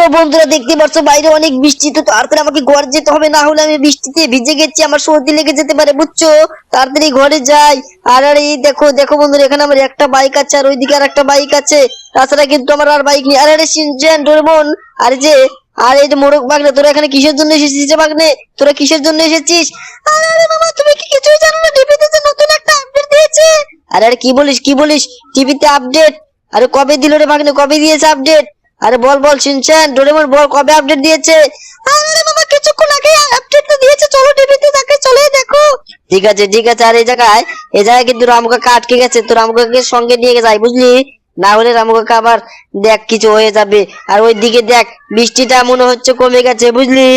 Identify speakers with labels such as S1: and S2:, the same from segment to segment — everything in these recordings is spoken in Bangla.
S1: তো বন্ধুরা দেখতে পাচ্ছ বাইরে অনেক বৃষ্টি, তো তাড়াতাড়ি আমাকে ঘরে যেতে হবে, না হলে আমি বৃষ্টিতে ভিজে গেছি, আমার সর্দি লেগে যেতে পারে, বুঝছো? তাড়াতাড়ি ঘরে যাই। আর আর এই দেখো দেখো বন্ধুরা, এখানে আমার একটা বাইক আছে আর ওইদিকে আর একটা বাইক আছে, তাছাড়া কিন্তু আমার আর বাইক নেই। আরে আরে শিনচান, ডোরেমন, আর যে আর এই যে মোরগ বাগনে, তোরা এখানে কিসের জন্য এসেছিস রে বাগনে? তোরা কিসের জন্য এসেছিস? আরে আরে মামা, তুমি কি কিছুই জানো না? টিভিতে যে নতুন একটা আপডেট দিয়েছে। আরে আরে কি বলিস টিভিতে আপডেট? আরে কবে দিল রে বাগনে, কবে দিয়েছে আপডেট? আরে বল বল শিনচান, ডোরেমন বল, কবে আপডেট দিয়েছে? আরে বাবা, কিছুক্ষণ আগে আপডেট তো দিয়েছে, চলো টিভিতে তাকে চলে দেখো। ঠিক আছে। আর এই জায়গায় কিন্তু রামু কাকা আটকে গেছে, তো রামু কাকাকে সঙ্গে নিয়ে যাই, বুঝলি? না হলে রামু কাকা আবার দেখ কিছু হয়ে যাবে। আর ওই দিকে দেখ, বৃষ্টিটা মনে হচ্ছে কমে গেছে, বুঝলি?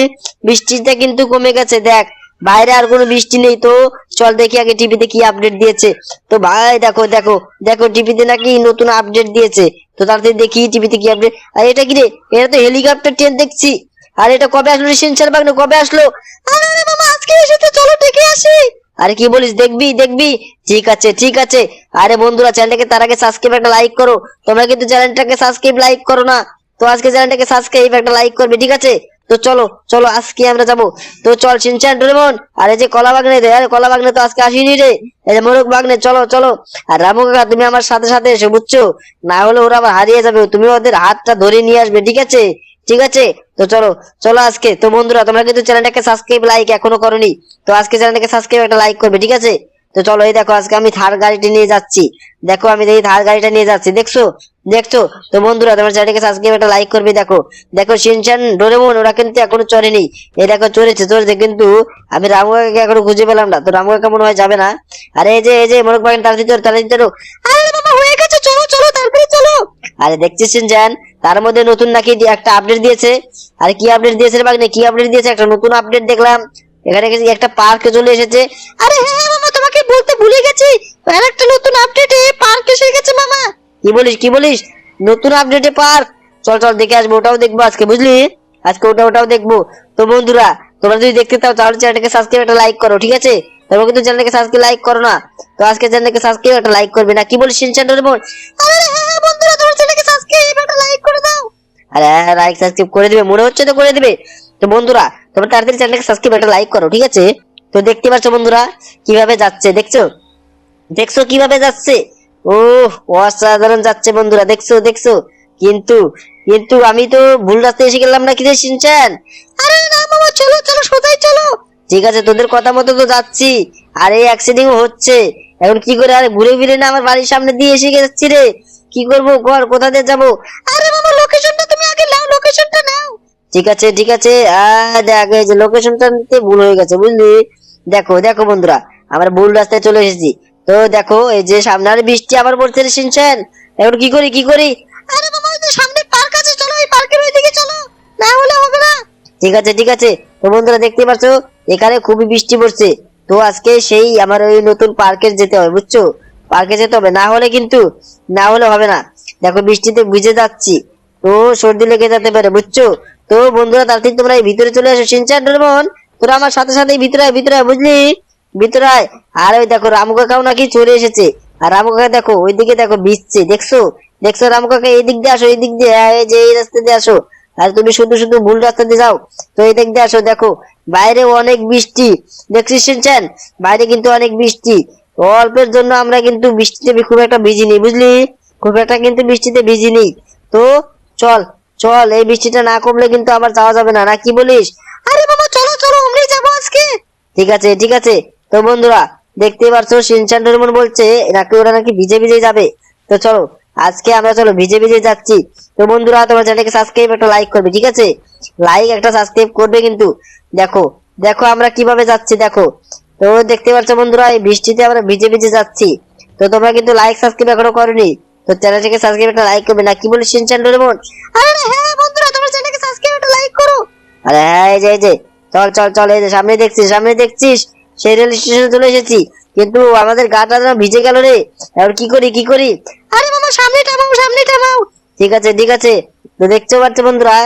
S1: বৃষ্টিটা কিন্তু কমে গেছে, দেখ বাইরে আর কোনো বৃষ্টি নেই। তো চল দেখি আগে টিভিতে কি আপডেট দিয়েছে। তো ভাই দেখো দেখো দেখো, টিভিতে নাকি নতুন আপডেট দিয়েছে। তো তাড়াতাড়ি দেখি টিভিতে কি আপডেট। আর এটা কি রে? এটা তো হেলিকপ্টার ট্রেন দেখছি। আর এটা কবে আসলো রে শিনচান বাগনে, কবে আসলো? আরে আরে মামা, আজকে এসেছে, চলো দেখে আসি। আরে কি বলিস, দেখবি? ঠিক আছে। আরে বন্ধুরা, চ্যানেলটাকে তার আগে সাবস্ক্রাইব একটা লাইক করো। তোমরা কিন্তু চ্যানেলটাকে সাবস্ক্রাইব লাইক করো না, তো আজকে চ্যানেলটাকে সাবস্ক্রাইব একটা লাইক করবে, ঠিক আছে? তো চলো চলো আজকে আমরা যাবো। তো চল শিনচান, ডোরেমন, আর এই যে কলা বাগনে রে, আরে কলা বাগনে তো আজকে আসেনি রে। এই যে মোরগ বাগনে, চলো চলো। আর রামু কাকা, তুমি আমার সাথে সাথে এসো, বুঝছো? না হলে ওরা আবার হারিয়ে যাবে, তুমি ওদের হাতটা ধরে নিয়ে আসবে, ঠিক আছে। তো চলো চলো আজকে। তো বন্ধুরা, তোমরা কিন্তু চ্যানেলটাকে সাবস্ক্রাইব লাইক এখনো করোনি, তো আজকে চ্যানেলটাকে সাবস্ক্রাইব একটা লাইক করবে, ঠিক আছে? তো চলো, এই দেখো আজকে আমি থার গাড়িটা নিয়ে যাচ্ছি। দেখো আমি এই থার গাড়িটা নিয়ে যাচ্ছি, দেখছো? তো বন্ধুরা, তোমার চ্যানেলটাকে সাবস্ক্রাইব একটা লাইক করবে। দেখো দেখো শিনচান, ডোরেমন ওরা কিন্তু এখনো চড়েনি। এই দেখো চড়েছে, কিন্তু আমি রামু কাকাকে এখনো খুঁজে পেলাম না। তো রামু কাকা মনে হয় যাবে না। আরে এই যে মোরগ বাগান, তাড়াতাড়ি। আরে বাবা, হয়ে গেছে, চলো চলো তাড়াতাড়ি চলো। আরে দেখছিস শিনচান, তার মধ্যে নতুন নাকি একটা আপডেট দিয়েছে। আরে কি আপডেট দিয়েছে রে বাগনে, কি আপডেট দিয়েছে? একটা নতুন আপডেট দেখলাম, এখানে একটা পার্কে চলে এসেছে। আরে হ্যাঁ মামা, তোমাকে বলতে ভুলে গেছি, আর একটা নতুন আপডেটে পার্ক এসে গেছে মামা। কি বলিস নতুন আপডেটে পার্ক? চল চল দেখে আসবো, ওটাও দেখবো আজকে, বুঝলি? আজকে ওটাও দেখবো। তো বন্ধুরা, তোমরা যদি দেখতে চাও তাহলে চ্যানেলটাকে সাবস্ক্রাইব একটা লাইক করো, ঠিক আছে? তোমরা কিন্তু চ্যানেলটাকে সাবস্ক্রাইব লাইক করো না, তো আজকে চ্যানেলটাকে সাবস্ক্রাইব একটা লাইক করবে না, কি বলিস শিনচান, ডোরেমন? আরে হ্যাঁ বন্ধুরা, তোমরা চ্যানেলটাকে সাবস্ক্রাইব একটা লাইক করে দাও। আরে হ্যাঁ, লাইক সাবস্ক্রাইব করে দিবে, মনে হচ্ছে তো করে দিবে। তো বন্ধুরা, তোমরা তাড়াতাড়ি চ্যানেলটাকে সাবস্ক্রাইব একটা লাইক করো, ঠিক আছে? তো দেখতে পাচ্ছ বন্ধুরা কিভাবে যাচ্ছে, দেখছো কিভাবে যাচ্ছে? ও, অসাধারণ যাচ্ছে বন্ধুরা, দেখছো? কিন্তু কিন্তু আমি তো ভুল রাস্তায় এসে গেলাম না, কি রে শিনচান? আরে না মামা, চলো চলো সোজাই চলো। ঠিক আছে, তোদের কথা মতো তো যাচ্ছি। আর এই অ্যাক্সিডেন্ট হচ্ছে, এখন কি করে? আরে ঘুরে ফিরে না আমার বাড়ির সামনে দিয়ে এসে যাচ্ছি রে, কি করবো? কোথা দিয়ে যাবো? আরে মামা, লোকেশনটা তুমি আগে নাও, লোকেশনটা নাও। ঠিক আছে। দেখ, এই যে লোকেশনটা নিতে ভুল হয়ে গেছে, বুঝলি? দেখো বন্ধুরা, আমরা ভুল রাস্তায় চলে এসেছি। তো দেখো, এই যে সামনে আর বৃষ্টি আবার পড়ছে রে শিনচান, এখন কি করি? আরে মামা, ওই যে সামনে পার্ক আছে, চলো এই পার্কের ওইদিকে চলো, না হলে হবে না। ঠিক আছে। তো বন্ধুরা দেখতে পাচ্ছ, এখানে খুবই বৃষ্টি পড়ছে। তো আজকে সেই আমার ওই নতুন পার্কে যেতে হবে, বুঝছো? পার্কে যেতে হবে, না হলে হবে না। দেখো বৃষ্টিতে ভিজে যাচ্ছি, তো সর্দি লেগে যেতে পারে, বুঝছো? তো বন্ধুরা, তাড়াতাড়ি তোমরা এই ভিতরে চলে আসো, শিনচান, ডোরেমন, তোরা আমার সাথে সাথে ভিতরে আয়, বুঝলি? ভিতরে আয়। আর ওই দেখো রামু কাকাও নাকি চলে এসেছে। আর রামু কাকা দেখো ওইদিকে দেখো ভিজছে, দেখছো রামু কাকা? এই দিক দিয়ে আসো, এই দিক দিয়ে, এই যে এই রাস্তা দিয়ে আসো। আর তুমি শুধু ভুল রাস্তা দিয়ে যাও, তো এই দিক দিয়ে আসো। দেখো বাইরে অনেক বৃষ্টি, দেখছিস শিনচান? বাইরে কিন্তু অনেক বৃষ্টি। অল্পের জন্য আমরা কিন্তু বৃষ্টিতে খুব একটা ভিজিনি, বুঝলি? খুব একটা কিন্তু বৃষ্টিতে ভিজিনি। তো চল চল, এই বৃষ্টিটা না কমলে কিন্তু আবার যাওয়া যাবে না, না কি বলিস? আরে বাবা, চলো আমরাই যাবো আজকে। ঠিক আছে। তো বন্ধুরা দেখতেই পারছো, শিনচান, ডোরেমন বলছে নাকি ওরা নাকি ভিজে যাবে। তো চলো আজকে আমরা ভিজে যাচ্ছি। তো বন্ধুরা, তোমার চ্যানেলকে সাবস্ক্রাইব একটা লাইক করবে, ঠিক আছে? লাইক একটা সাবস্ক্রাইব করবে কিন্তু। দেখো আমরা কিভাবে যাচ্ছি, দেখো। তো দেখতে পাচ্ছ বন্ধুরা, এই বৃষ্টিতে আমরা ভিজে যাচ্ছি। তো তোমরা কিন্তু লাইক সাবস্ক্রাইব এখনো করোনি, তো চ্যানেলটাকে সাবস্ক্রাইব একটা লাইক করবে, না কি বলিস শিনচান, ডোরেমন? আরে হ্যাঁ বন্ধুরা, তোমার চ্যানেলকে সাবস্ক্রাইব একটা লাইক করো। আরে হ্যাঁ, এই যে চল, এই যে সামনে দেখছিস সেই রেল স্টেশনে চলে এসেছি, কিন্তু আমাদের গাটা যেন ভিজে গেল রে। এবার কি করি? আরে মামা, সামনে থামাও। ঠিক আছে। তো দেখতে পাচ্ছ বন্ধুরা,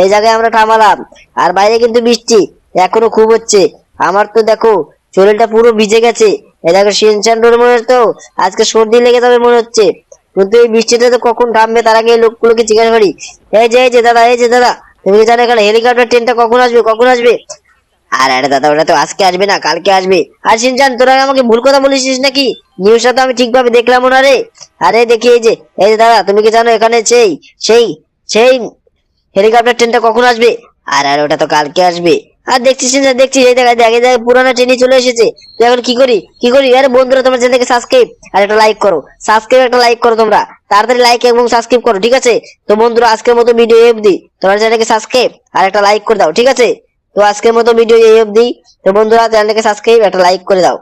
S1: এই জায়গায় আমরা থামালাম। আর বাইরে কিন্তু বৃষ্টি এখনো খুব হচ্ছে। আমার তো দেখো শরীরটা পুরো ভিজে গেছে। এই দেখো শিনচান, ডোরেমনের তো আজকে সর্দি লেগে যাবে মনে হচ্ছে। কিন্তু এই বৃষ্টিটা তো কখন থামবে তার আগে এই লোকগুলোকে জিজ্ঞাসা করি। এই যে দাদা তুমি কি জানো এখানে হেলিকপ্টার ট্রেনটা কখন আসবে, কখন আসবে? আর আরে দাদা ওটা তো আজকে আসবে না, কালকে আসবে। আর শিনচান তোরা আমাকে ভুল কথা বলেছিস নাকি? নিউজটা তো আমি ঠিকভাবে দেখলাম না রে। আরে দেখি এই যে দাদা তুমি কি জানো এখানে সেই সেই সেই হেলিকপ্টার ট্রেনটা কখন আসবে? আর আর ওটা তো কালকে আসবে। আর দেখছিস না, দেখছিস এই দেখা দেখে দেখে পুরানো ট্রেনই চলে এসেছে। তো এখন কি করি আরে বন্ধুরা তোমার চ্যানেলকে সাবস্ক্রাইব আর একটা লাইক করো, একটা লাইক করো তোমরা, তাড়াতাড়ি লাইক এবং সাবস্ক্রাইব করো, ঠিক আছে? তো বন্ধুরা আজকের মতো ভিডিও এই অবধি, তোমার চ্যানেলকে সাবস্ক্রাইব আর একটা লাইক করে দাও, ঠিক আছে? তো আজকের মতো ভিডিও এই অবধি। তো বন্ধুরা চ্যানেলকে সাবস্ক্রাইব একটা লাইক করে দাও।